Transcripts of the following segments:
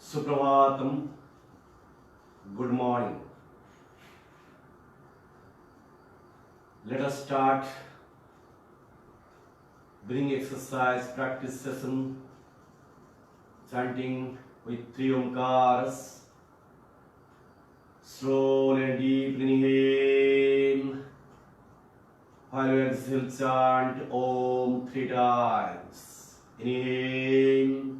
Supravatam, good morning. Let us start breathing exercise practice session, chanting with three omkaras. Slowly and deeply inhale, while you exhale, chant Om 3 times. Inhale.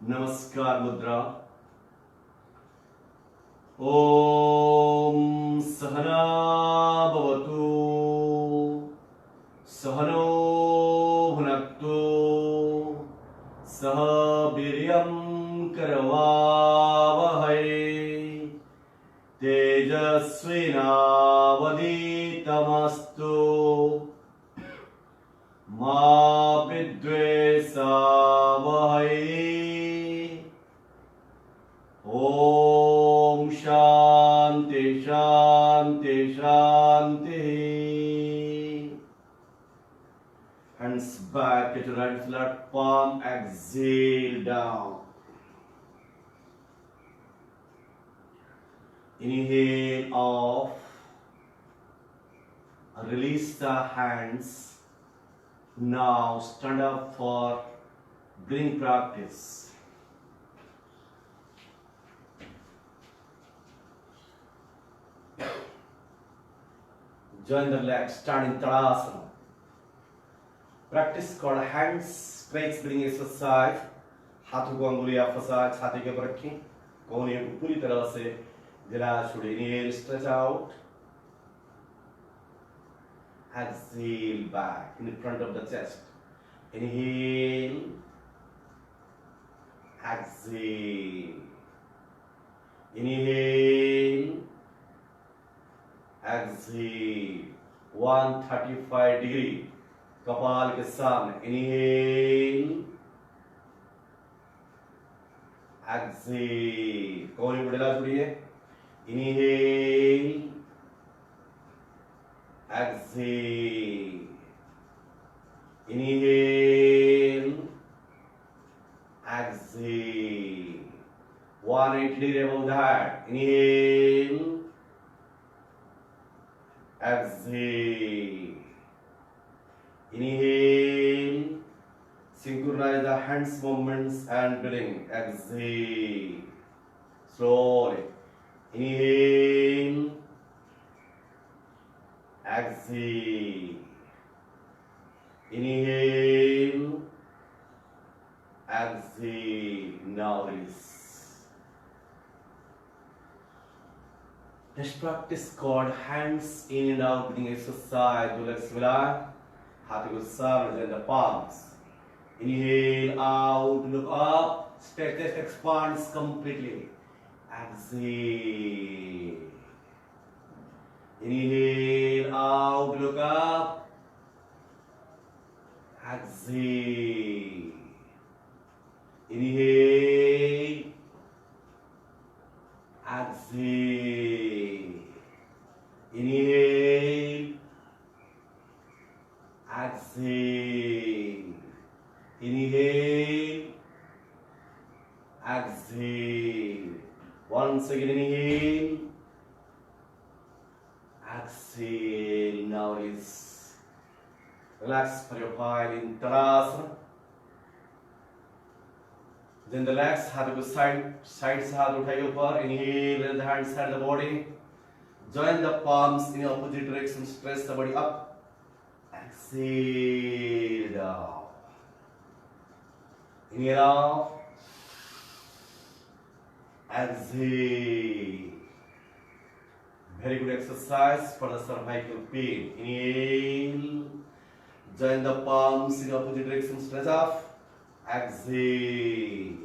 Namaskar Mudra. Om Sahana Bhavatu Sahano Bhunaktu Saha Viryam Karavavahai Tejasvinavaditamastu Ma Vidvesavahai. Om Shanti Shanti Shanti. Hands back at your right flat palm. Exhale down. Inhale off. Release the hands. Now stand up for breathing practice. Join the legs, standing Tadasana. Practice called hands stretch breathing exercise. हाथों को अंगुलियां फंसा छाती के ऊपर रखें, कोहनियों को पूरी तरह से गिरा छोड़ें. Inhale, stretch out. Exhale back in front of the chest. Inhale. Exhale. Inhale. Exhale. 135 degree. कपाल के सामने. Inhale. Exhale. कोहनी को ढीला छोड़िए. Inhale. Exhale. Inhale. Exhale. 180 degree above the head. Inhale. Exhale. Inhale. Synchronize the hands movements and breathing. Exhale. Slowly. Inhale. Exhale. Inhale. Exhale. Now release. Next practice called hands in and out breathing exercise. Do let's relax. हाथों को सामने in the palms. Inhale out, look up. Chest expands completely. Exhale. Inhale out, look up. Exhale. Inhale. Exhale. Inhale. Exhale. Inhale. Exhale. Once again, inhale. Exhale. Now release. Relax for your while in Tadasana. Then the legs, हाथों को side से हाथ उठाइए ऊपर. Inhale, let the hands side the body. Join the palms in opposite direction. Stretch the body up. Exhale down. Inhale out. Exhale. Very good exercise for the cervical pain. Inhale. Join the palms in opposite direction. Stretch up. Exhale.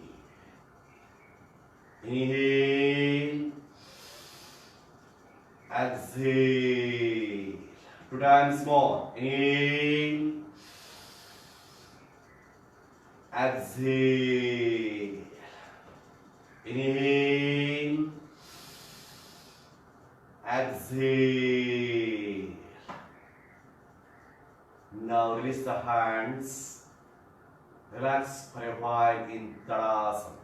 Inhale. Exhale. 2 times more. Inhale. Exhale. Inhale. Exhale. Now release the hands. Relax for a while in Tadasana.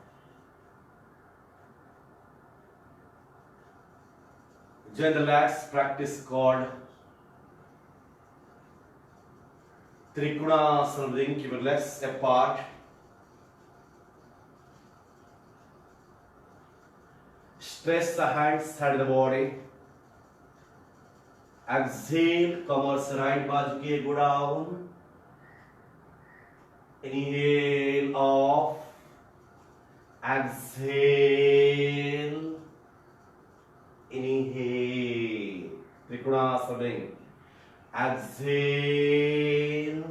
Join the relaxed practice called Trikonasana. Bring your legs apart. Stretch the hands side of the body. Exhale, Qamar right बाजू के go down. Inhale off. Exhale. Inhale. Trikonasana. Exhale.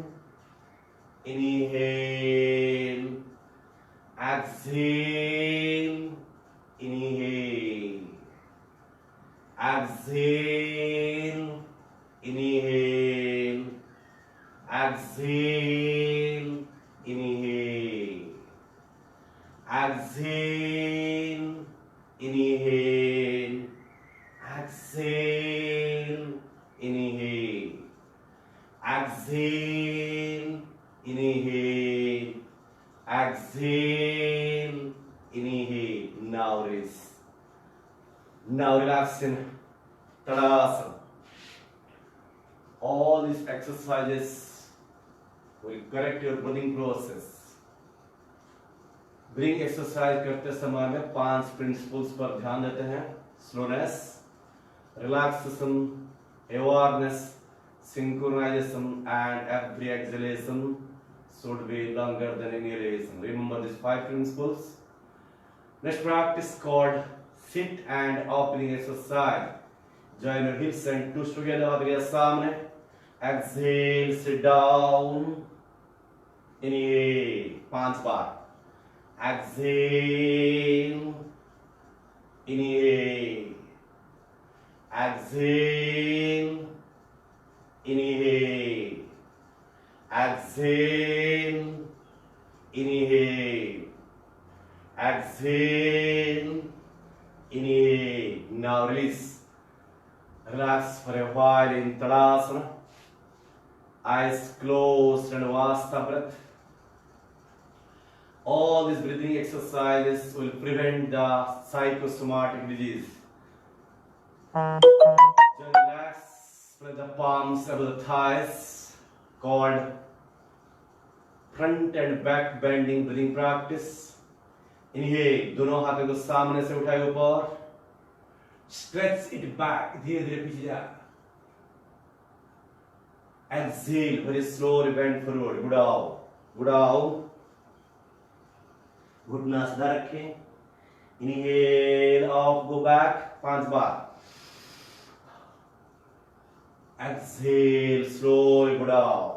Inhale. Exhale. Inhale. Exhale. Inhale. Exhale. Inhale. Exhale. Inhale. Exhale. Inhale. Exhale. Inhale. Exhale. Inhale. Now release. Now relax in Tadasana. All these exercises will correct your breathing process. Breathing exercise करते समय में 5 principles पर ध्यान देते हैं. Slowness, relaxation, awareness, synchronization, and every exhalation should be longer than inhalation. Remember these 5 principles. Next practice called sit and opening exercise. Join your hips and toes together. हाथ के सामने. Exhale, sit down. Inhale, 5 bar. Exhale. Inhale. Exhale. Inhale. Exhale. Inhale. Exhale. Inhale. Now release. Relax for a while in Tadasana. Eyes closed and watch the breath. All these breathing exercises will prevent the psychosomatic disease. Just relax. Spread the palms above the thighs. Called front and back bending breathing practice. Inhale. दोनों हाथों को सामने से उठाए ऊपर. Stretch it back. धीरे धीरे पीछे जा. Exhale. Very slowly bend forward. Good out. Good out. घुटना सीधा रखें. Inhale. Off. Go back. 5 बार. Exhale. Slowly go down.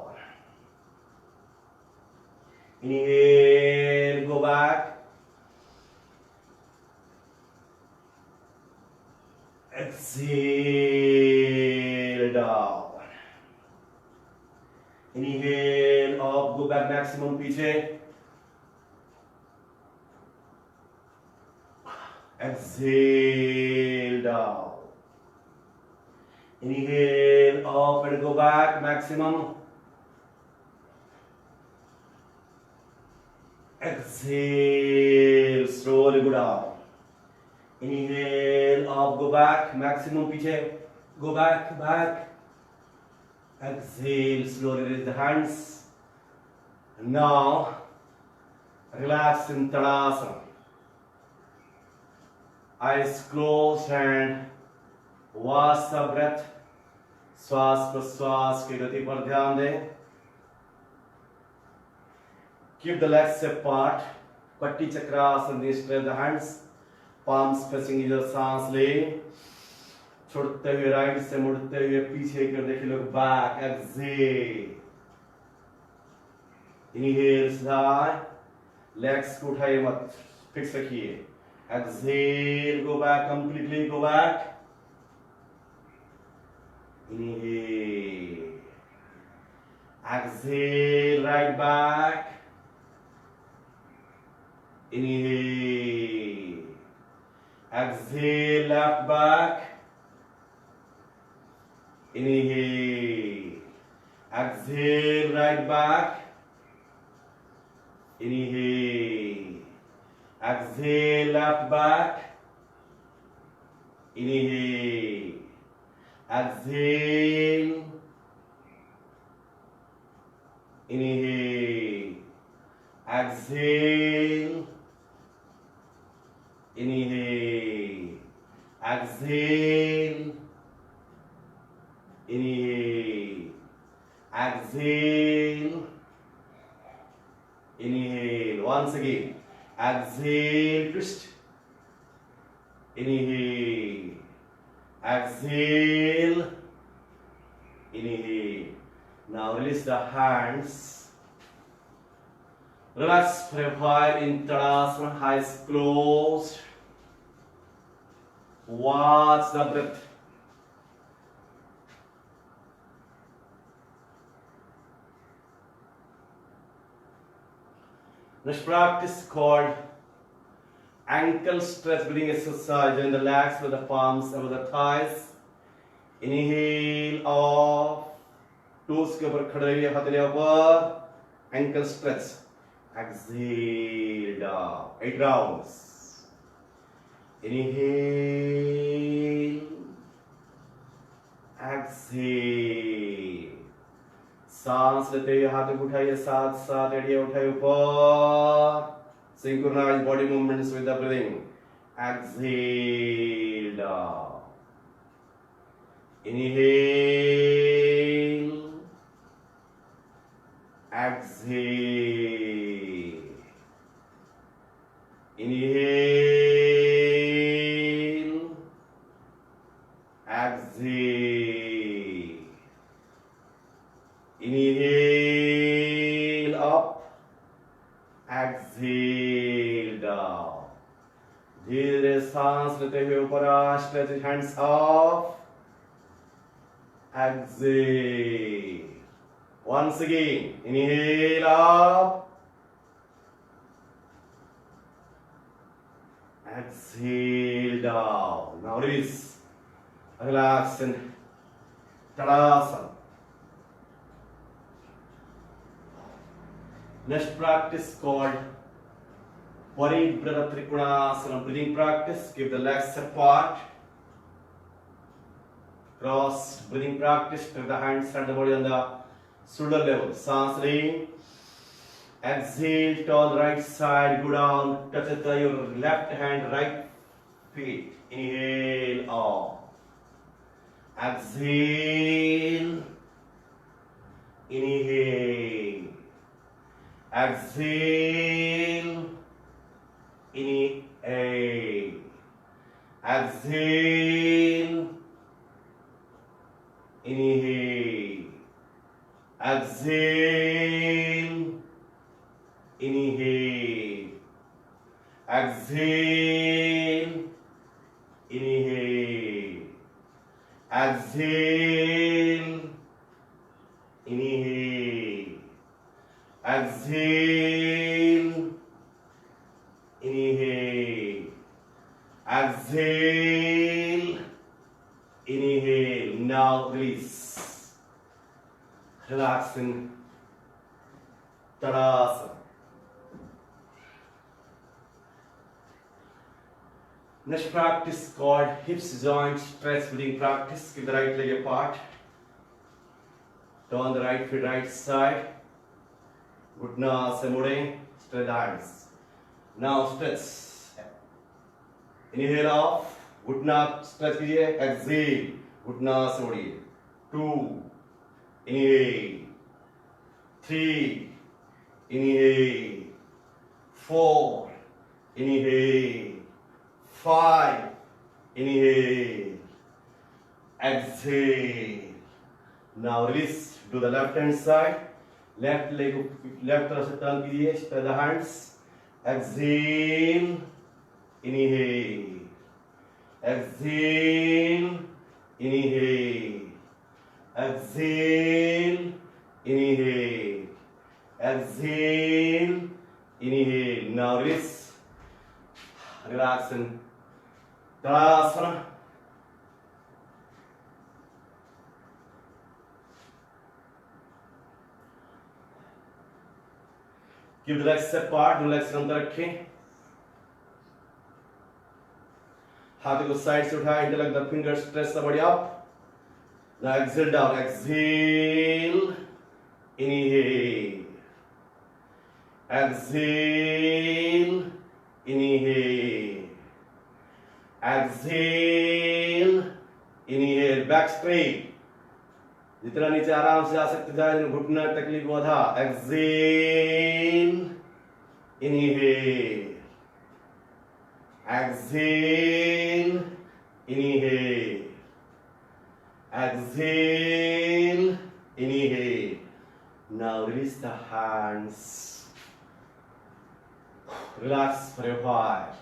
Inhale. Go back. Exhale down. Inhale up, go back maximum पीछे. Exhale down. Inhale up and go back maximum. Exhale, slowly go down. Inhale up, go back maximum पीछे. Go back, back. Exhale, slowly release the hands. Now, relax in Tadasana. Eyes closed and Watch the breath. श्वास प्रश्वास की गति पर ध्यान दें. Keep the legs apart. पट्टी चक्रासन. Stretch the hands. Palms facing each other. सांस लें. छोड़ते हुए राइट से मुड़ते हुए पीछे कर देखिए लोग. बैक. एक्सेल. इनहेल सीधा. लेग्स को उठाइए मत. फिक्स रखिए. Exhale. Go back completely. Go back. Inhale. Exhale, right back. Inhale. Exhale, left back. Inhale. Exhale, right back. Inhale. Exhale, left back. Inhale. Exhale. Inhale. Exhale. Inhale. Exhale. Inhale. Exhale. Inhale. Once again. Exhale. Twist. Inhale. Exhale. Inhale. Now release the hands. Relax for a while in Tadasana. Eyes closed. Watch the breath. Next practice called ankle stretch breathing exercise. Join the legs with the palms over the thighs. Inhale off. Toes के ऊपर खड़े रहिए. हथेलियां ऊपर. Ankle stretch. Exhale down. 8 rounds. Inhale. Exhale. सांस लेते हुए हाथ उठाइए. साथ साथ एड़ियां उठाइए ऊपर. Synchronize body movements with the breathing. Exhale down. Inhale. Exhale. Inhale. Exhale. Inhale up. Exhale down. धीरे सांस लेते हुए ऊपर. Stretch hands off. Exhale. Once again. Inhale up. Exhale down. Now release. Relax and Tadasana. Next practice called Paribhrata Trikonasana. Breathing practice. Keep the legs apart. Cross breathing practice. Take the hands and the body on the shoulder level. सांस लें. Exhale. Turn right side. Go down. Touch your left hand, right feet. Inhale off. Exhale. Inhale. Exhale. Inhale. Exhale. Inhale. Exhale. Inhale. Exhale. Inhale. Exhale. Inhale. Exhale. Inhale. Exhale. Inhale. Now release. Relax in Tadasana. Next practice called hips joint stretch breathing practice. Keep the right leg apart. Turn the right foot right side. घुटना से मुड़ें. Stretch the hands. Now stretch. Inhale off. घुटना stretch कीजिए, Excel, घुटना छोड़िए, 2, inhale, 3, inhale, 4, inhale, 5, inhale, exhale. Now release. Do the left hand side. Left leg, left तरफ से turn कीजिए. Spread the hands. Exhale, inhale, exhale, inhale, exhale, inhale, exhale, inhale. Now release. Relax and Tadasana. Keep the legs apart, दो legs अंदर रखें. हाथों को side से उठाएं, interlock the fingers, press the body up. Now exhale down, exhale, inhale, exhale, inhale, exhale, inhale, back straight. जितना नीचे आराम से आ सकते जाए, घुटना तकलीफ बाधा. Exhale, inhale, exhale, inhale, exhale, inhale. Now release the hands. Relax for a while.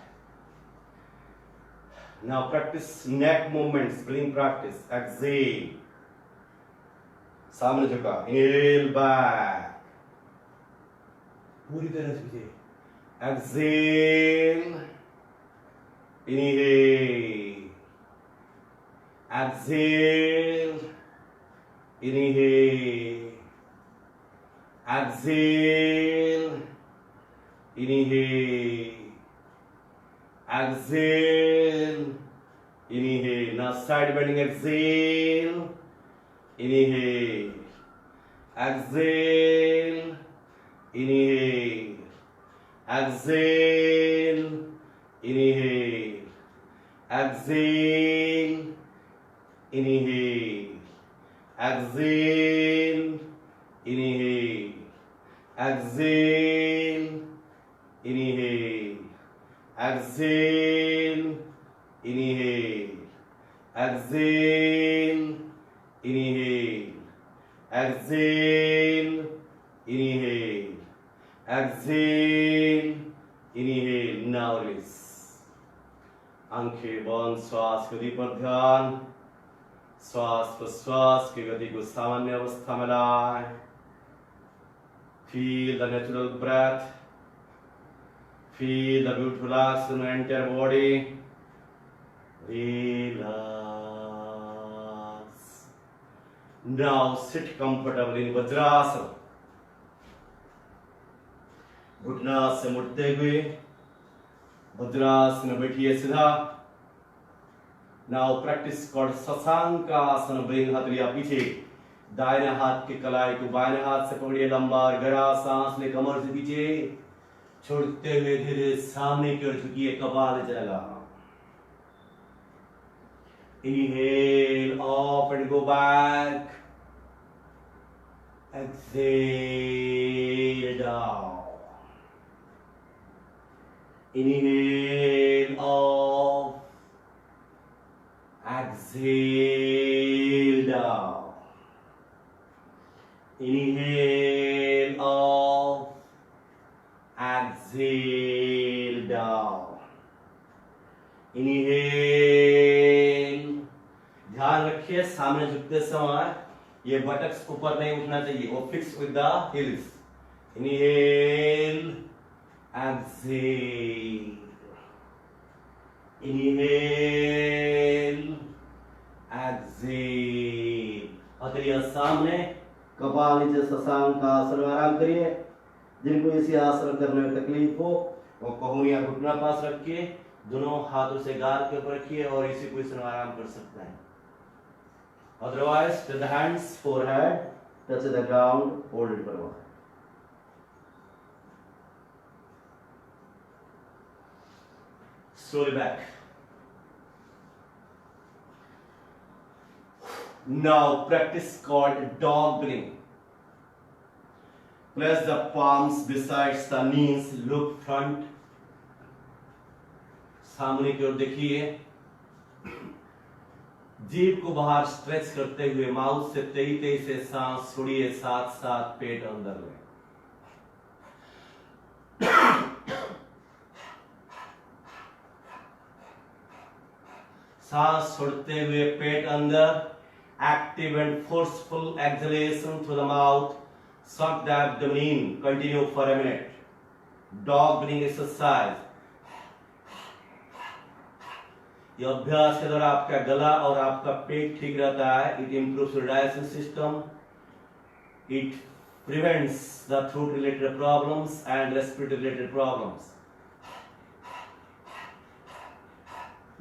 Now practice neck movements, breathing practice. Exhale. सामने झुका. Inhale back. पूरी तरह से कीजिए. Exhale. Inhale. Exhale. Inhale. Exhale. Inhale. Exhale. Inhale. Now side bending. Exhale. Inhale. Exhale. Inhale. Exhale. Inhale. Exhale. Inhale. Exhale. Inhale. Exhale. Inhale. Exhale. Inhale. Exhale. Inhale. Exhale. Inhale. Exhale. Inhale. Now release. आंखें बंद. श्वास गति पर ध्यान. श्वास प्रश्वास की गति को सामान्य अवस्था में लाएं. Feel the natural breath. Feel the beautiful relax in the entire body. Relax. Now sit comfortably in Vajrasana. घुटना से मुड़ते हुए वज्रासन में बैठिए सीधा. Now practice called Shashankasana. Bring हाथ लिया पीछे. दाहिने हाथ के कलाई को बाएं हाथ से पकड़िए. लंबा और गहरा सांस ले कमर से पीछे छोड़ते हुए धीरे सामने की ओर झुकिए. कपाल नीचे लगा. Inhale up and go back. Exhale down. Inhale up. Exhale down. Inhale up. Exhale down. Inhale. ध्यान रखिए सामने झुकते समय ये बटक्स ऊपर नहीं उठना चाहिए. वो fix with the hills. Inhale. Exhale. Inhale. Exhale. हथेलियां सामने. कपाल नीचे. शशांकासन में आराम करिए. जिनको इसी आसन करने में तकलीफ हो वो कोहनियां घुटना पास रखिए. दोनों हाथों से गाल के ऊपर रखिए और इसी पोजीशन में आराम कर सकते हैं. Otherwise, with the hands, forehead, touch the ground, hold it for a while. Slowly back. Now practice called dog breathing. Place the palms besides the knees. Look front. सामने की ओर देखिए. जीभ को बाहर स्ट्रेच करते हुए माउथ से तेजी से सांस छोड़िए, साथ साथ पेट अंदर लें. सांस छोड़ते हुए पेट अंदर. Active and forceful exhalation through the mouth. Suck the abdomen. Continue for a minute. Dog breathing exercise. ये अभ्यास के द्वारा आपका गला और आपका पेट ठीक रहता है. It improves your digestion system. It prevents the throat related problems and respiratory related problems.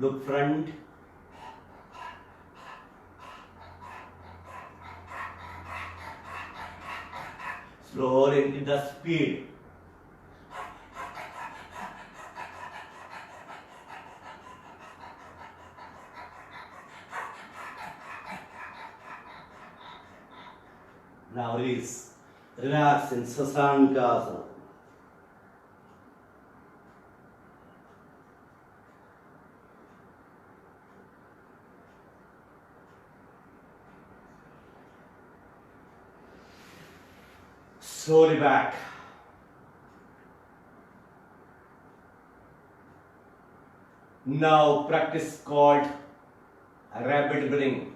Look front. Slowly into the speed. Now release. Relax in Sasankasana. Slowly back. Now practice called rapid breathing.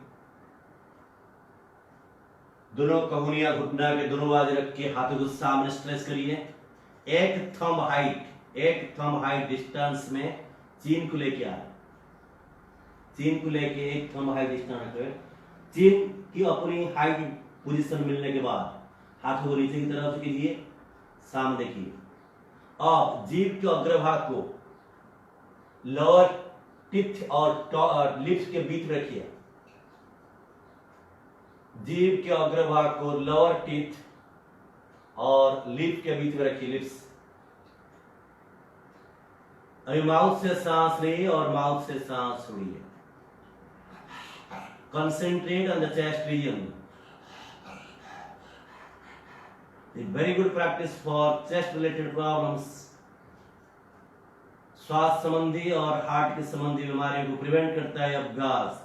दोनों कहुनियां घुटना के दोनों बाजू रख के हाथों को सामने स्ट्रेच करिए. एक थंब हाइट डिस्टेंस में चीन को लेके आए. चीन को लेके एक थंब हाइट डिस्टेंस पे चीन की अपनी हाइट पोजीशन मिलने के बाद हाथों को नीचे की तरफ कीजिए, सामने देखिए. अब जीभ के अग्रभाग को लोअर टिथ और लिप्स के बीच में रखिए. जीभ के अग्रभाग को लोअर टीथ और लिप के बीच में रखिए. लिप्स. अभी माउथ से सांस लीजिए और माउथ से सांस छोड़िए. Concentrate on the chest region. Very good practice for chest related problems. श्वास संबंधी और हार्ट के संबंधी बीमारियों को प्रिवेंट करता है अभ्यास.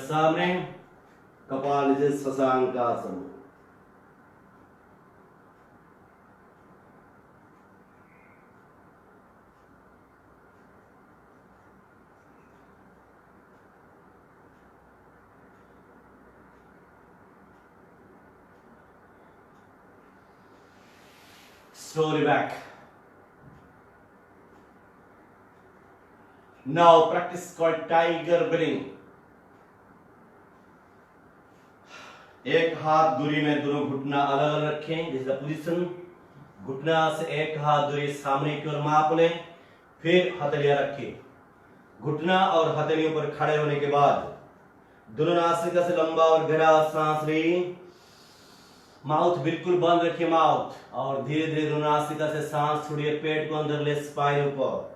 सामने कपाल से Shashankasana. Slowly back. Now practice called tiger breathing. एक हाथ दूरी में दोनों घुटना अलग अलग रखें. This is the position. घुटना से एक हाथ दूरी सामने की ओर माप लें, फिर हथेलियां रखें. घुटना और हथेलियों पर खड़े होने के बाद दोनों नासिका से लंबा और गहरा सांस लें. माउथ बिल्कुल बंद रखिए माउथ, और धीरे धीरे दोनों नासिका से सांस छोड़िए. पेट को अंदर ले, स्पाइन ऊपर.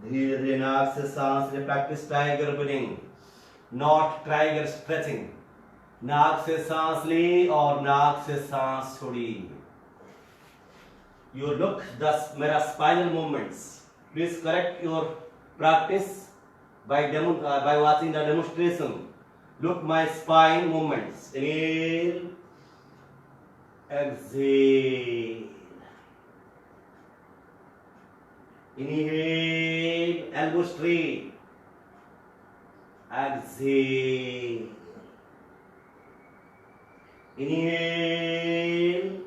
धीरे धीरे नाक से सांस ले. Practice tiger breathing, not tiger stretching. नाक से सांस ली और नाक से सांस छोड़ी. You look मेरा spinal movements. Please correct your practice by watching the demonstration. Look my spine movements. Inhale, exhale. Inhale, elbow straight. Exhale. Inhale,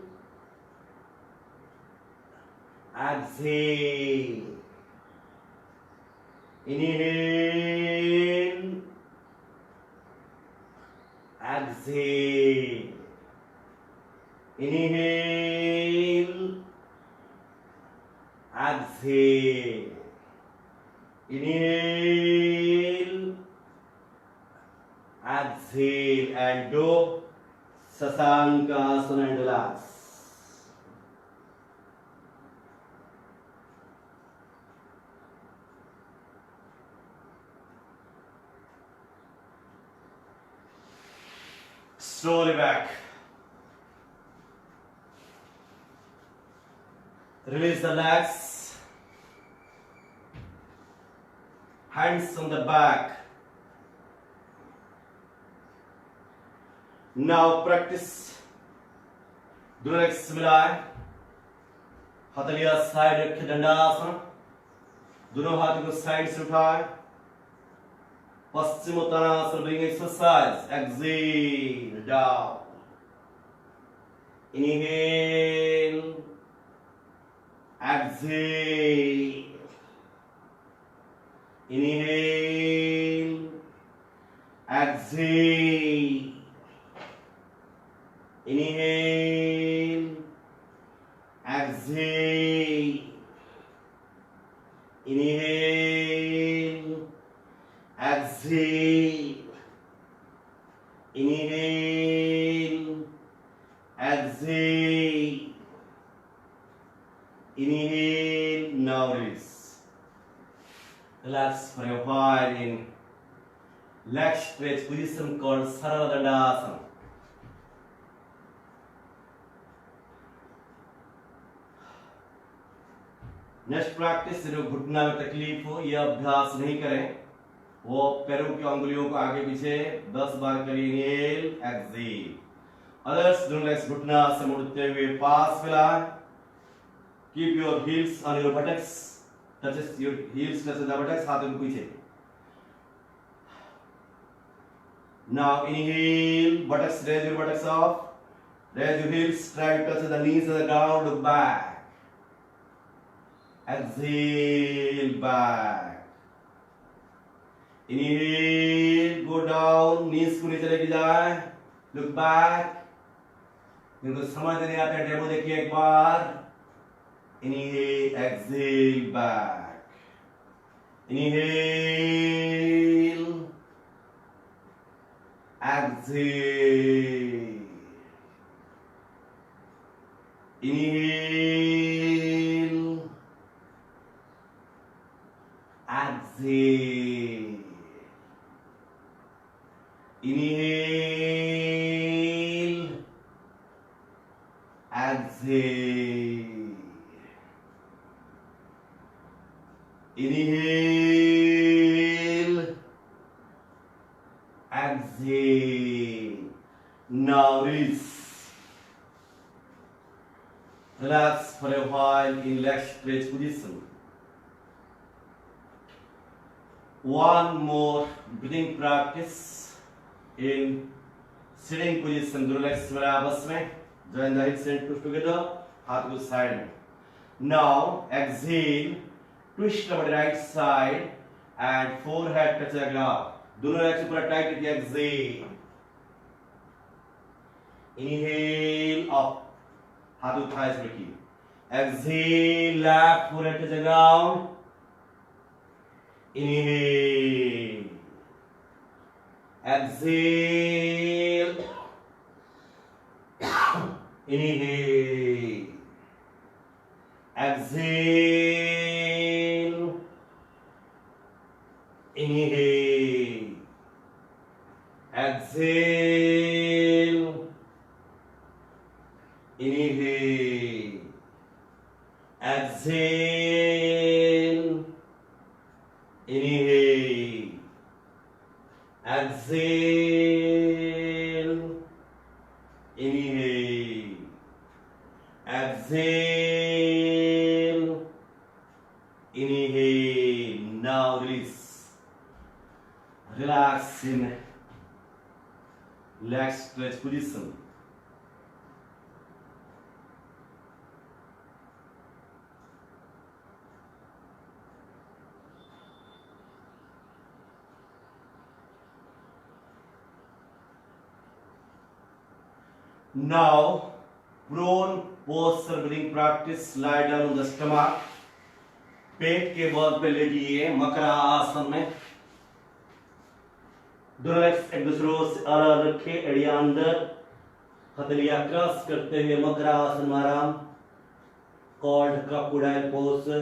exhale. Inhale, exhale. Inhale, exhale. Inhale, and do Sasankasana and relax. Slowly back. Release the legs. Hands on the back. Now practice. दोनों legs मिलाएं. हथेलियां side रखें दंडासन. दोनों हाथों को side से उठाएं. Paschimottanasana, bring exercise. Exhale, down. Inhale. Exhale. Inhale. Exhale. Inhale. Exhale. Inhale. Exhale. Inhale. Exhale. Inhale. Now release. Relax for a while in leg stretch position called Sarvadandasana. Next practice जो घुटना में तकलीफ हो यह अभ्यास नहीं करें. वो पैरों की अंगुलियों को आगे पीछे 10 बार करिए. Inhale, exhale. अदर्स दोनों लेग्स घुटना से मुड़ते हुए पास मिलाएं. Keep your heels on your buttocks. Touches your heels touches the buttocks. हाथों को पीछे. Now inhale, buttocks, raise your buttocks up. Raise your heels, try to touch the knees and the ground. Look back. Exhale, back. Inhale, go down, knees को नीचे लेके जाए. Look back. इनको समझ नहीं आता है, डेमो देखिए एक बार. Inhale, exhale, back. Inhale, exhale. Inhale, exhale. Inhale, exhale. Inhale, exhale. Now release. Relax for a while in leg stretch position. One more breathing practice in sitting position. दोनों legs मिलाएं आपस में. Join the hips and twist together. हाथ को side में. Now exhale. Twist over the right side and forehead touch the ground. दोनों legs पूरा tight रखिए. Exhale. Inhale up. हाथ उठाए से रखिए. Exhale, left forehead touch the ground. Inhale. Exhale. Inhale. Exhale. Inhale. Exhale. Inhale. Exhale. Inhale. Exhale. Inhale. Exhale. Inhale. Now release. Relax in leg stretch position. Now, prone posture breathing practice. Lie down on the stomach. पेट के बल पे लेटिए मकरा आसन में. दोनों legs एक दूसरे से अलग रखे, एड़िया अंदर, हथेलियां क्रॉस करते हुए मकरासन माराम, कॉल्ड क्रोकोडाइल पोस्चर।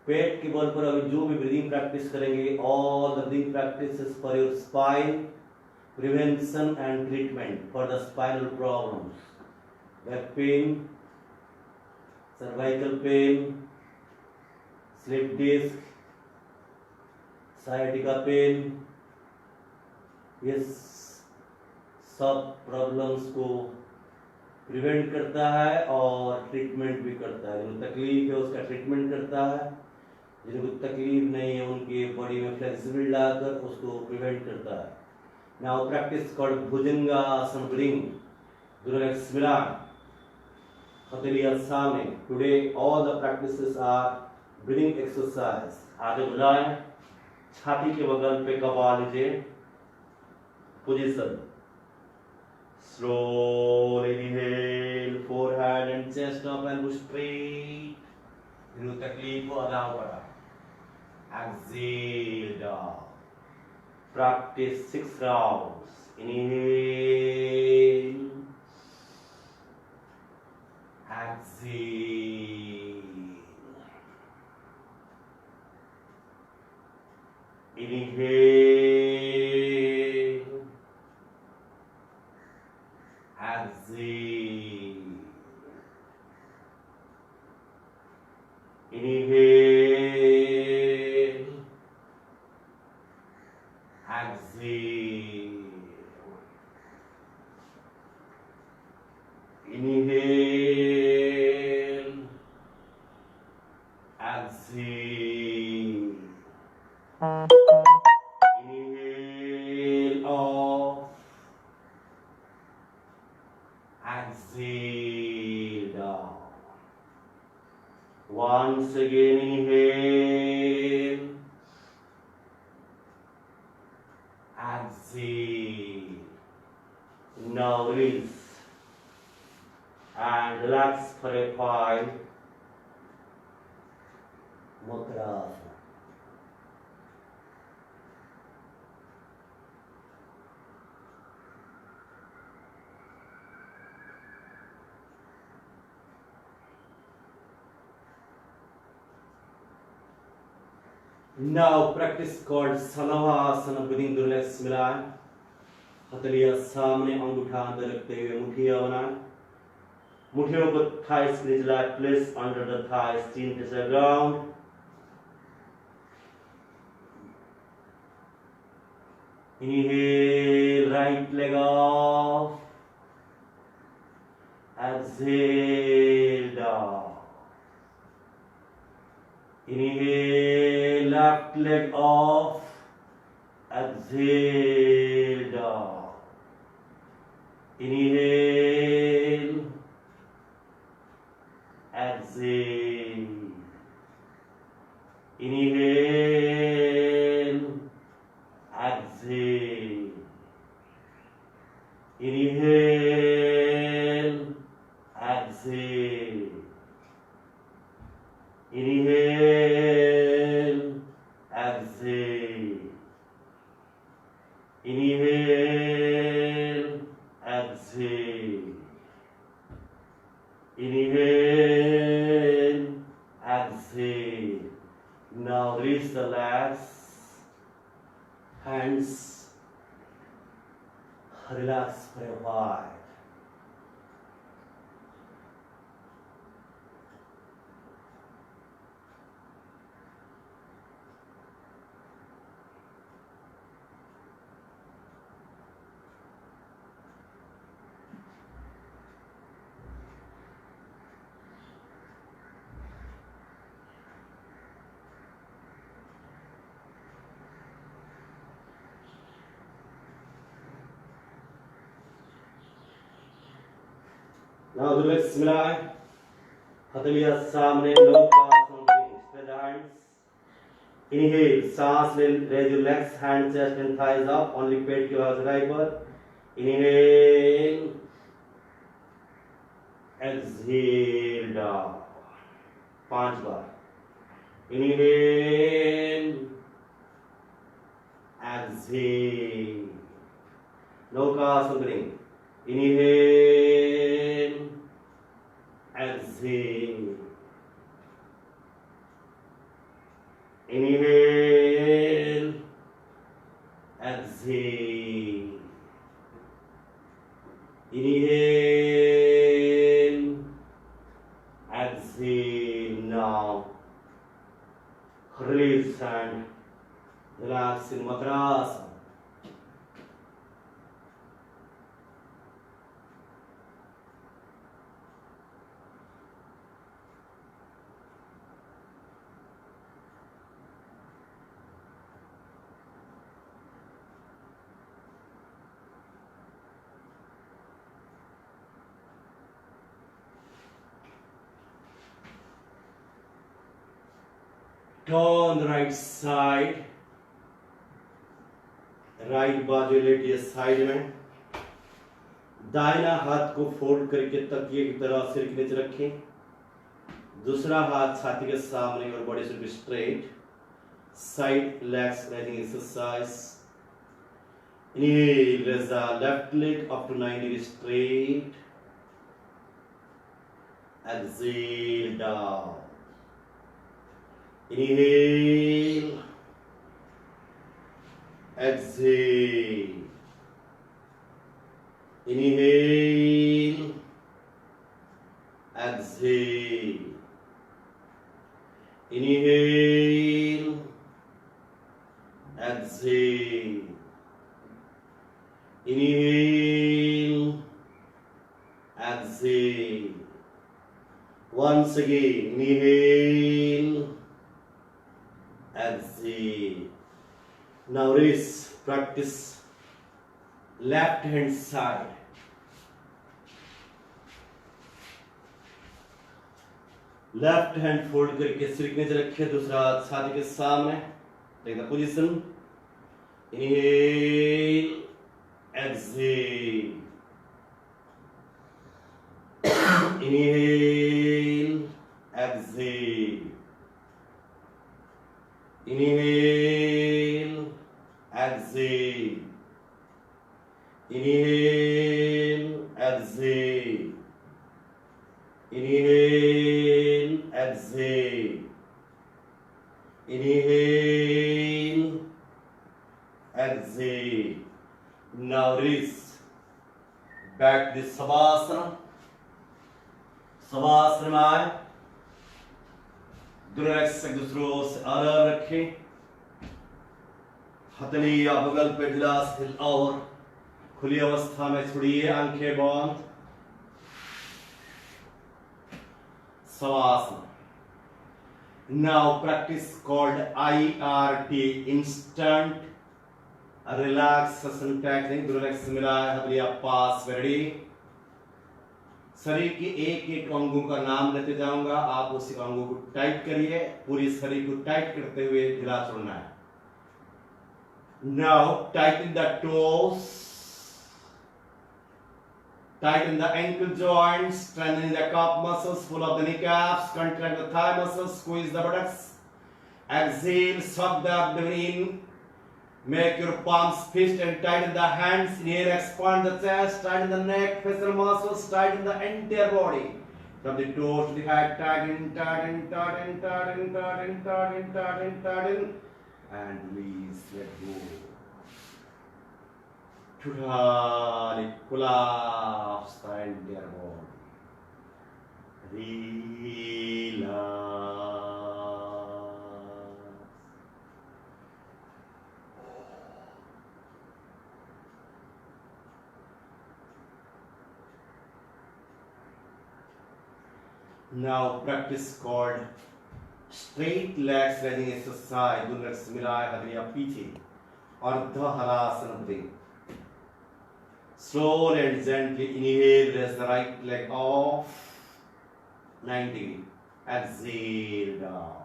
पेट के बल पर अभी जो भी ब्रीदिंग प्रैक्टिस करेंगे, all the breathing practices for your spine, prevention and treatment for the spinal problems, back pain, cervical pain, slip disc, sciatica pain, ये सब प्रॉब्लम्स को प्रिवेंट करता है और ट्रीटमेंट भी करता है। जिनको तकलीफ है उसका ट्रीटमेंट करता है, जिनको तकलीफ नहीं है उनके बॉडी में फ्लेक्सिबिलिटी लाकर उसको प्रिवेंट करता है। Now practice called Bhujangasana bring, दोनों लेग्स मिला, हथेलियां सामने। Today all the practices are breathing exercise. आगे बढ़ाएं, छाती के बगल पे कपाल लीजिए, position. Slowly inhale, forehead and chest up, elbow straight. जिनको तकलीफ हो अलाउ करा। Exhale down. Practice 6 rounds. Inhale. Exhale. Inhale. Exhale. Inhale. Exhale. Inhale. Exhale. Inhale off. Exhale down. Once again inhale. Exhale. Now release and relax for a while. Mudrasana. Now practice called Salavasana, breathing दोनों legs मिलाएं, हथेलियां सामने, अंगूठा अंदर रखते हुए मुठियां बनाएं, मुठियों को thighs के नीचे लाएं, place under the thighs, chin touch the ground. Inhale, right leg off. Exhale down. Inhale, left leg off. Exhale down. Inhale. Exhale. Inhale. Exhale. Inhale. Exhale. Inhale. Exhale. Inhale. Exhale. Inhale. Exhale. Now release the legs. Hands. Relax for a while. Now do let's मिलाएं, हथेलियां सामने, low pass on spread hands. Inhale, सांस ले, raise your legs, hands, chest and thighs up, only पेट की आवाज ऊंचाई पर. Inhale, exhale down. 5 बार. Inhale, exhale. exhale. नौकासन करें. Inhale, exhale. Inhale, exhale. Inhale, exhale. Now release and relax in Makrasana. Turn the right side, right बाजू लेटिए side में. दाहिना हाथ को फोल्ड करके तकिए की तरह सिर के नीचे रखें. दूसरा हाथ छाती के सामने और body should be straight. Side legs rising exercise. Inhale, raise the left leg up to 90 degrees straight. Exhale down. Inhale, exhale. Inhale, exhale. Inhale, exhale. Inhale, exhale. Once again, inhale, exhale. Now raise, practice left hand side. Left hand fold करके सिर के नीचे रखिए. दूसरा हाथ छाती के सामने. Take the position. Inhale, exhale. Inhale, exhale. Inhale, exhale. Inhale, exhale. Inhale, exhale. Inhale, exhale. Now release. Back this Savasana. Savasana में आए. दोनों लेग्स एक दूसरों से अलग रखें. हथेली या बगल पे ढिलास और खुली अवस्था में छोड़िए. आंखें बंद. Savasana. Now practice called IRT, instant relaxation technique. दोनों लेग्स मिलाए. हथेली पास. Ready? शरीर के एक एक अंगों का नाम लेते जाऊंगा. आप उसी अंगों को टाइट करिए. पूरी शरीर को टाइट करते हुए ढीला छोड़ना है. Now tighten the toes, tighten the ankle joints, strengthen the calf muscles, pull up the kneecaps, contract the thigh muscles, squeeze the buttocks. Exhale, suck the abdomen in. Make your palms fist and tighten the hands. Inhale, expand the chest, tighten the neck, facial muscles, tighten the entire body. From the toes to the head, tighten, tighten, tighten, tighten, tighten, tighten, tighten, tighten. And release, let go. Totally collapse the entire body. Relax. Now practice called straight legs raising exercise. दोनों legs मिलाए. हथेलियां पीछे. अर्धहलासन दें. Slowly and gently inhale, raise the right leg off 90. Exhale down.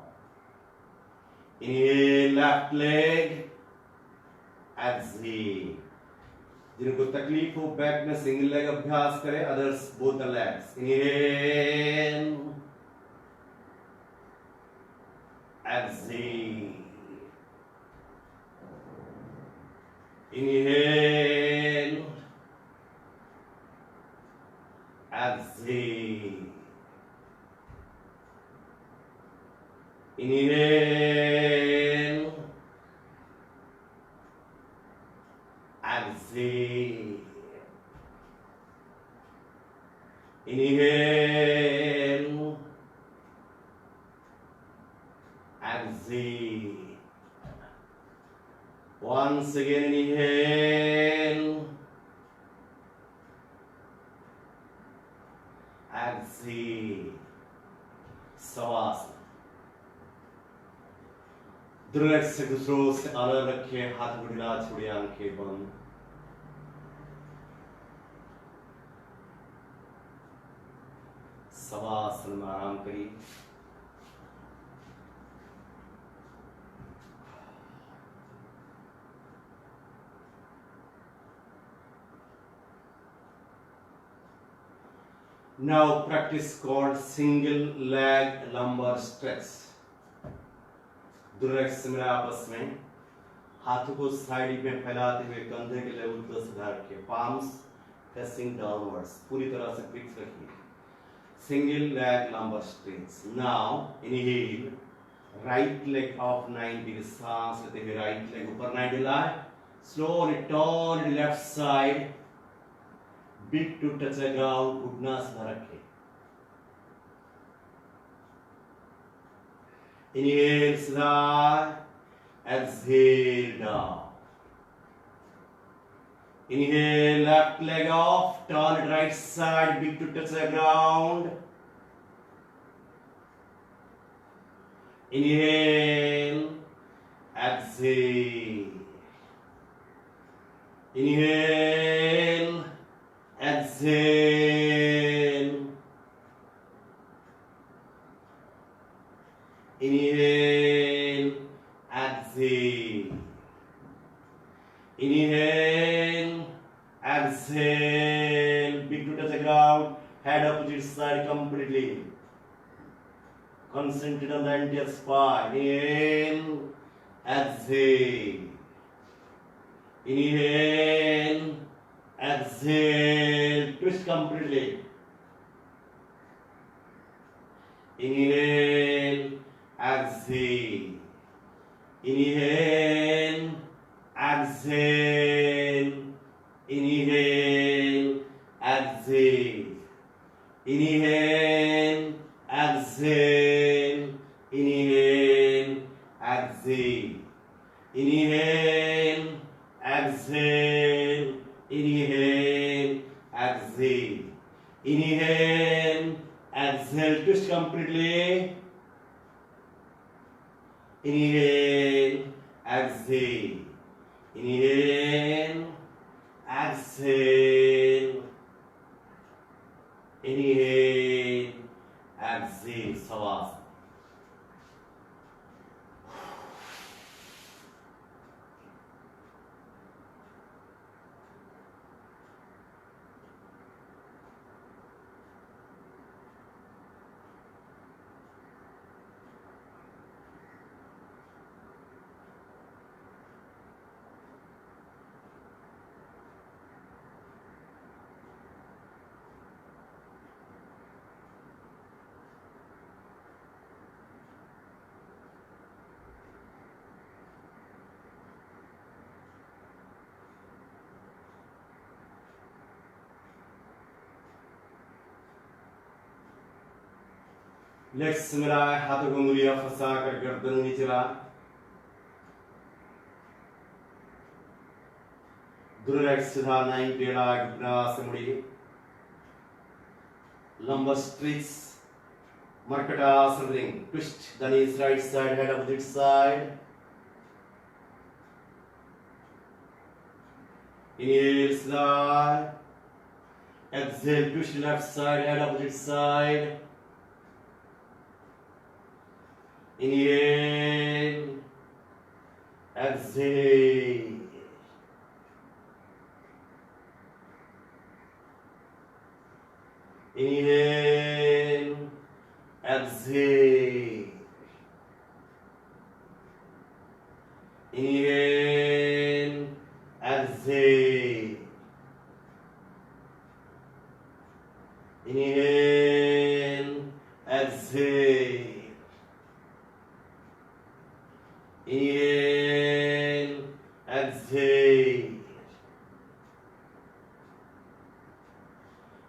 Inhale, left leg. Exhale. जिनको तकलीफ हो back में single leg अभ्यास करें. Others both the legs. Inhale, exhale. Inhale. Exhale. Inhale. Exhale. Inhale. Exhale. Once again, inhale. Exhale. Savasana. दृढ़ से दूसरों से अलग रखे, हाथ बुढ़ा छोड़े, आंखें बंद। सवासन में आराम करिए। Now practice called single leg lumbar stretch. दुर्रक्ष से मेरा आपस में हाथों को साइड में फैलाते हुए कंधे के लेवल पर सुधार रखिए, पाम्स फेसिंग डाउनवर्ड्स, पूरी तरह से फिक्स रखिए। Single leg lumbar stretch. Now inhale, right leg of 90 degree, सांस लेते हुए राइट लेग ऊपर 90 लाए, slowly turn left side, big toe touch the ground, घुटना सीधा रखें। Inhale, slide. Exhale, down. Inhale, left leg off, turn it right side, big to touch the ground. Inhale, exhale. Inhale, exhale. Inhale, exhale. Inhale, exhale. Big to touch the ground. Head opposite side completely. Concentrate on the entire spine. Inhale, exhale. Inhale, exhale. Twist completely. Inhale, exhale. Inhale, exhale. Inhale, exhale. Inhale, exhale. Inhale, exhale. Inhale, exhale. Inhale, exhale. Inhale, exhale. Twist completely. Inhale, exhale. Inhale, exhale. Inhale, exhale. Savasana. Let's मिलाए, हाथों को उंगलियां फंसा कर गर्दन नीचे ला, दुर्लेग सीधा 90 लाख घुटना से मुड़िए, लंबा stretch, Markatasana ring, twist the knees right side, head opposite side, inhale slide, exhale twist left side, head opposite side, inhale, exhale, inhale, exhale, inhale, exhale, exhale,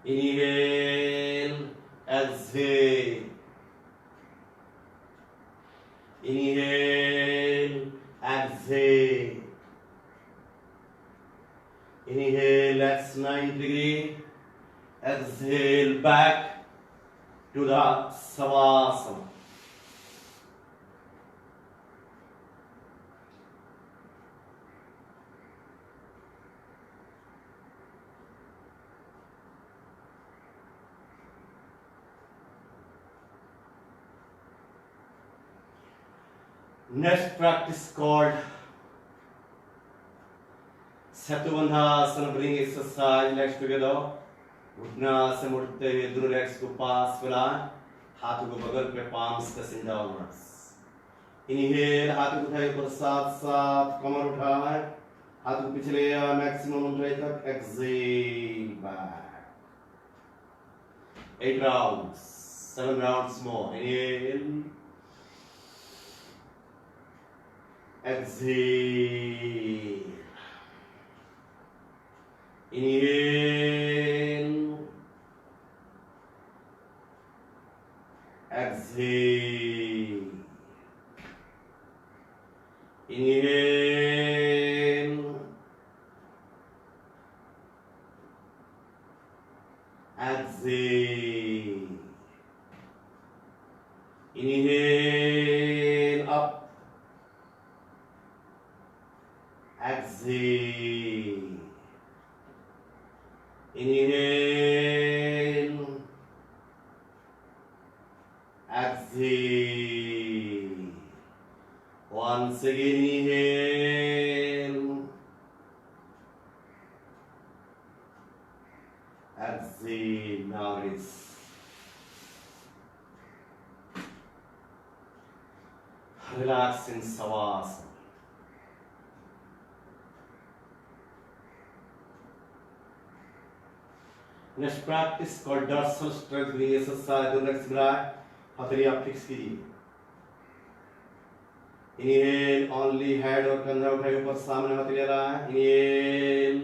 inhale, exhale, inhale, exhale, inhale, that's 90 degree, exhale back to the savasana. Next practice called Satuvandhasana. Bring exercise, legs together. घुटना से मुड़ते हुए दोनों legs को पास फैलाएं, हाथों को बगल पे, पाम्स फेसिंग डाउनवर्ड्स. इनहेल, हाथों को उठाए ऊपर, साथ साथ कमर उठाएं, हाथों को पीछे ले आए मैक्सिमम ऊंचाई तक. Exhale back. 8 rounds, 7 rounds more. Inhale, exhale, inhale, exhale, inhale, exhale, inhale, up, exhale, inhale, exhale. Once again, inhale, exhale. Now release. Relax in savasana. Next practice called dorsal strengthening exercise. Do legs back, हथेली आप fix कीजिए. Inhale, only head और कंधा उठाइए ऊपर, सामने हथेली लाएं. Inhale,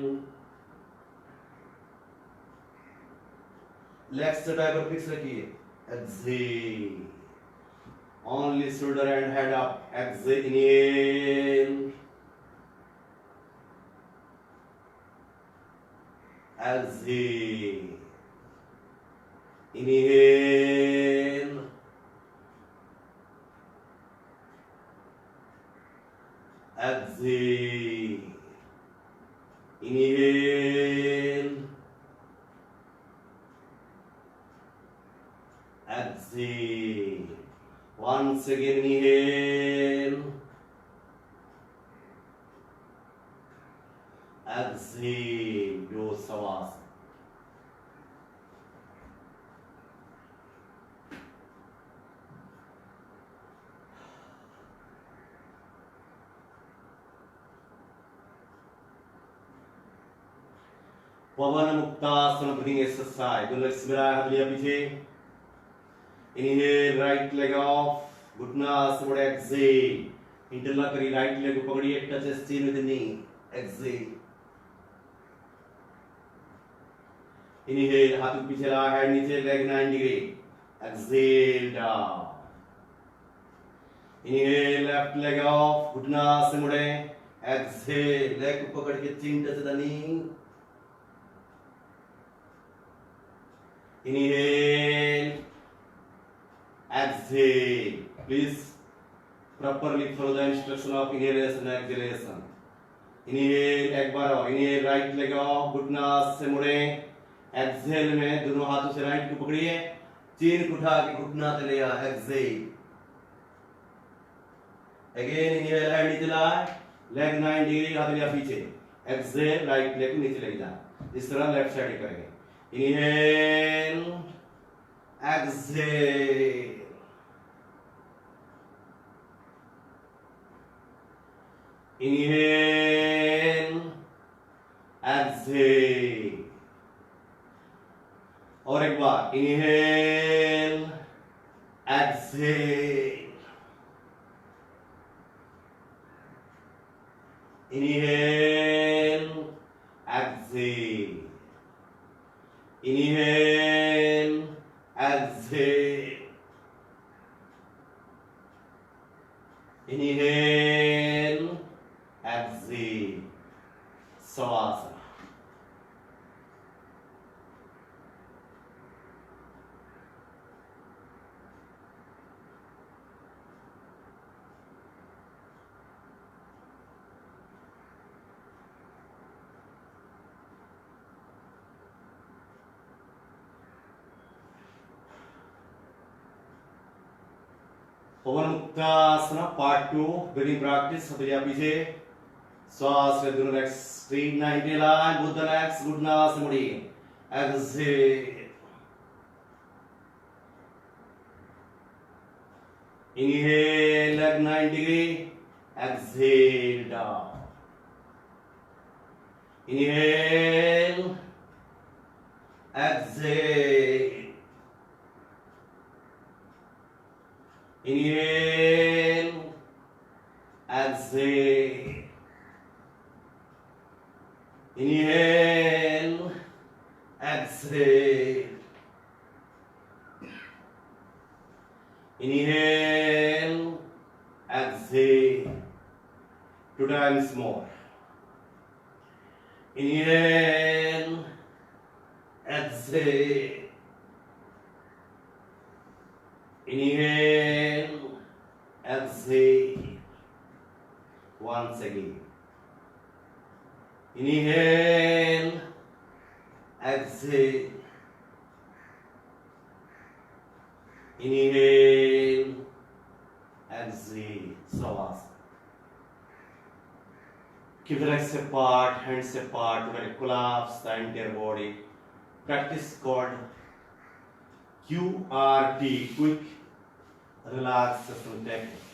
legs चटाई पर फिक्स रखिए. Exhale, only shoulder and head up. Exhale, inhale, exhale, inhale, exhale, inhale, exhale. Once again, inhale, exhale. Do savasana. Pawan muktasana. Breathing exercise. Do legs बढ़ाएं, हथेलियां पीछे. Inhale, right leg off, घुटना से मुड़े. Exhale, interlock करिए, right leg को पकड़िए, touch steel with knee. Exhale, inhale, हाथ को पीछे ला, हेड नीचे, leg 90 degree. Exhale down. Inhale, left leg off, घुटना से मुड़े. Exhale, लेग को पकड़ के chin touch the knee. Inhale, exhale. Please properly follow the instruction of inhalation and exhalation. Inhale, एक बार और. Inhale, right leg off, घुटना से मुड़े. Exhale में दोनों हाथों से राइट को पकड़िए, चीन को उठा के घुटना से ले आ. Exhale. Again, inhale, head नीचे लाए, leg 90 डिग्री, हथेलियां पीछे. Exhale, right leg को नीचे लेके जाए. इस तरह लेफ्ट साइड करेंगे. Inhale, exhale, inhale, exhale. और एक बार. Inhale, exhale, inhale, Inhale, exhale. Inhale, exhale. Inhale, exhale. Savasana. पवन मुक्तासना पार्ट 2 breathing practice हथेलियां पीछे श्वास ले दोनों legs straight 90 line both the legs घुटना से मुड़ी exhale inhale leg 90 degree exhale down inhale exhale inhale, exhale, inhale, exhale, inhale, exhale, 2 times more, inhale, exhale, inhale, exhale, once again, inhale, exhale, inhale, exhale, savasana. Keep the legs apart, hands apart, we're going to collapse the entire body. Practice called QRT, quick relaxation technique.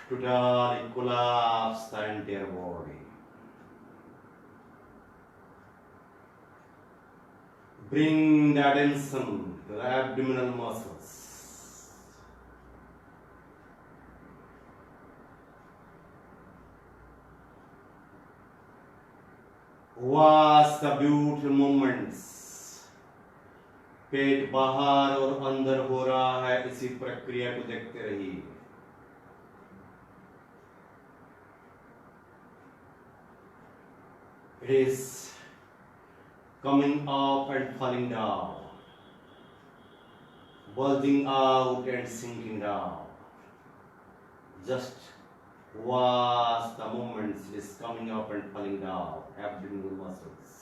Totally collapse the entire body. Bring the attention to the abdominal muscles. Watch the beautiful movements. पेट बाहर और अंदर हो रहा है, इसी प्रक्रिया को देखते रहिए. It is coming up and falling down, bulging out and sinking down. Just watch the movements. It is coming up and falling down, abdominal muscles.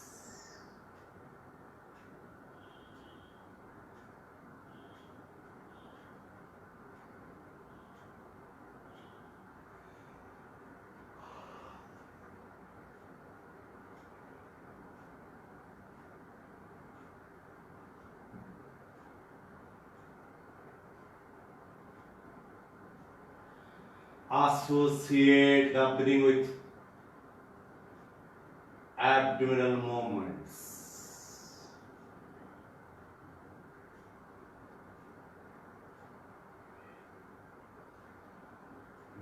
Associate the breathing with abdominal movements.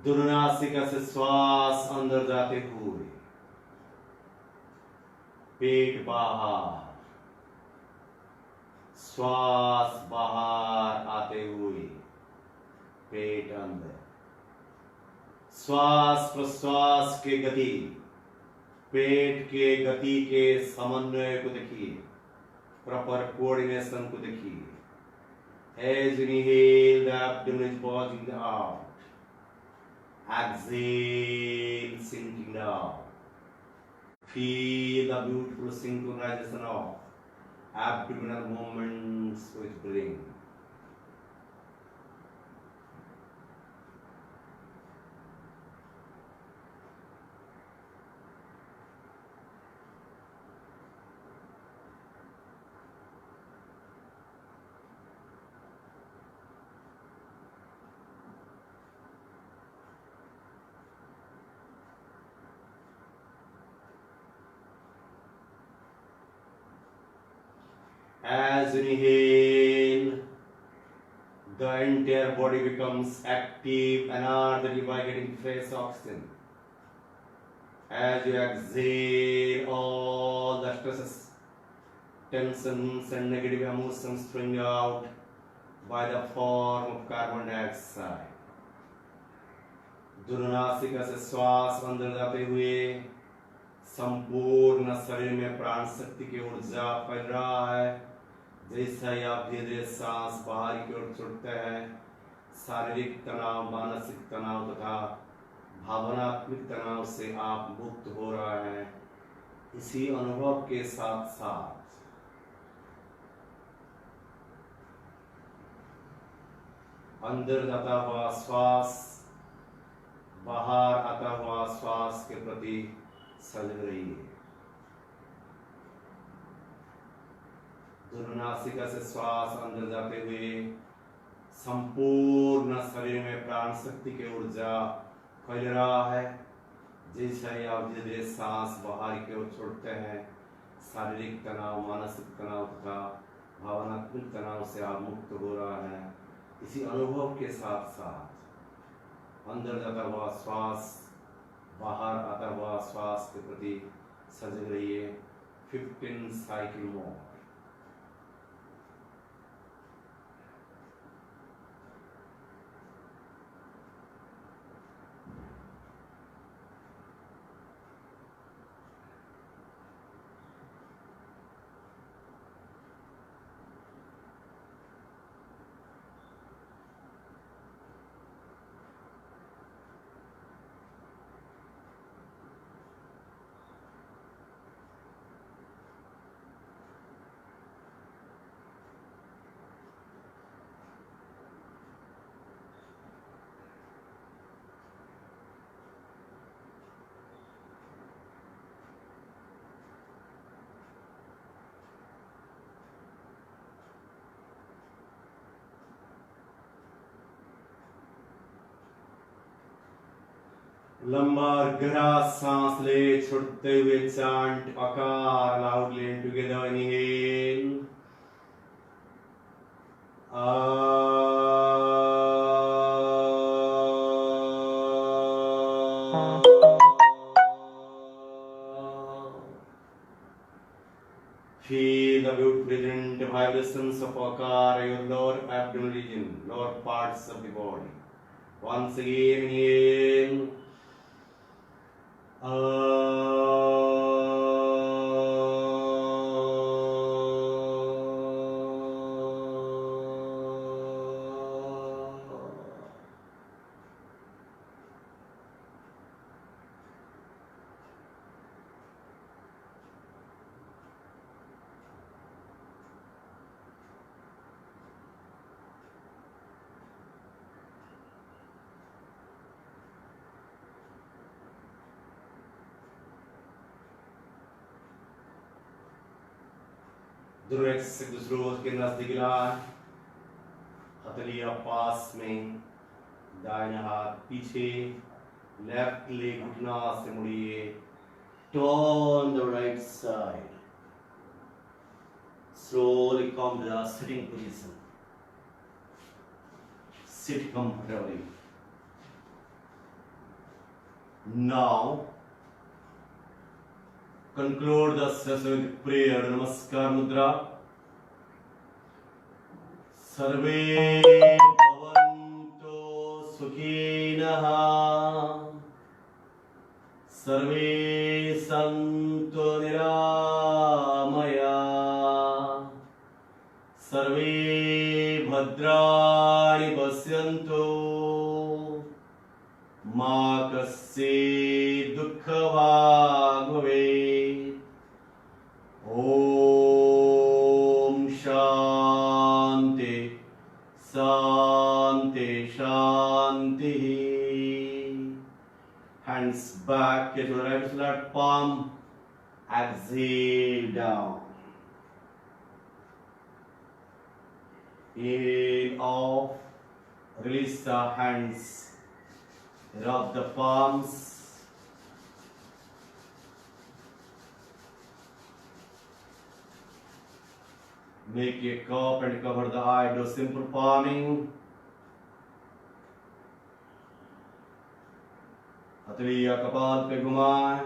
दोनों नासिका से श्वास अंदर जाते हुए पेट बाहर, श्वास बाहर आते हुए पेट अंदर. श्वास प्रश्वास के गति, पेट के गति के समन्वय को देखिए, प्रॉपर कोऑर्डिनेशन को देखिए. As you inhale, the abdomen is bulging out. Exhale, sinking down. Feel the beautiful synchronization of abdominal movements with breathing. As you inhale, the entire body becomes active energetically by getting fresh oxygen. As you exhale all the stresses, tensions and negative emotions flowing out by the form of carbon dioxide. दुर्नासिका से श्वास अंदर जाते हुए संपूर्ण शरीर में प्राण शक्ति की ऊर्जा फैल रहा है। जैसा ही आप धीरे धीरे सांस बाहर की ओर छोड़ते हैं, शारीरिक तनाव, मानसिक तनाव तथा भावनात्मक तनाव से आप मुक्त हो रहे हैं। इसी अनुभव के साथ साथ अंदर जाता हुआ श्वास, बाहर आता हुआ श्वास के प्रति सजग रहिए। दुर्नासिका से श्वास अंदर जाते हुए संपूर्ण शरीर में प्राण शक्ति की ऊर्जा फैल रहा है। जैसे ही आप धीरे धीरे सांस बाहर की ओर छोड़ते हैं, शारीरिक तनाव, मानसिक तनाव तथा भावनात्मक तनाव से आप मुक्त हो रहा है। इसी अनुभव के साथ साथ अंदर जाता हुआ श्वास, बाहर आता हुआ श्वास के प्रति सजग रहिए। 15 साइकिल मोर। लंबा और गहरा सांस ले, छोड़ते हुए चांट आकार loudly and together. Inhale feel the beautiful brilliant vibrations of akar, your lower abdominal region, lower parts of the body. Once again, inhale. दुर्वेक्स से दूसरे रोज के नजदीक लाए, हथेलियां पास में, दाहिना हाथ पीछे, लेफ्ट लेग घुटना से मुड़िए, turn the right side, slowly come to the sitting position, sit comfortably. Now conclude the session with prayer. Namaskar mudra. सर्वे भवन्तु सुखिनः, सर्वे सन्तु निरामया, सर्वे भद्राणि पश्यन्तु, मा कश्चित् दुःखभाग् भवेत्। ओम शांति शांति शांति। Hands back, get your right flat palm, exhale down. Inhale off, release the hands, rub the palms. Make a cup and cover the eye. Do simple palming. हथेलियां कपाल पे घुमाएं,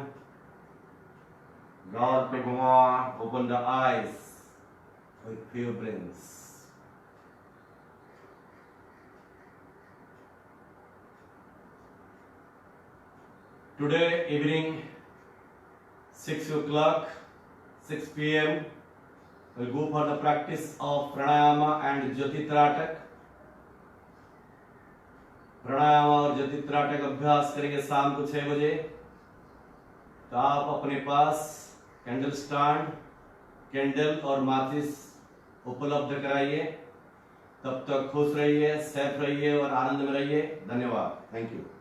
गाल पे घुमाएं, open the eyes with few breaths. Today evening 6 o'clock, 6 p.m. we'll go for the practice of pranayama and Jyotitratak. प्राणायाम और ज्योतित्राटक अभ्यास करेंगे शाम को 6 बजे। तो आप अपने पास कैंडल स्टैंड, कैंडल और माचिस उपलब्ध कराइए। तब तक खुश रहिए, सेफ रहिए और आनंद में रहिए। धन्यवाद। Thank you.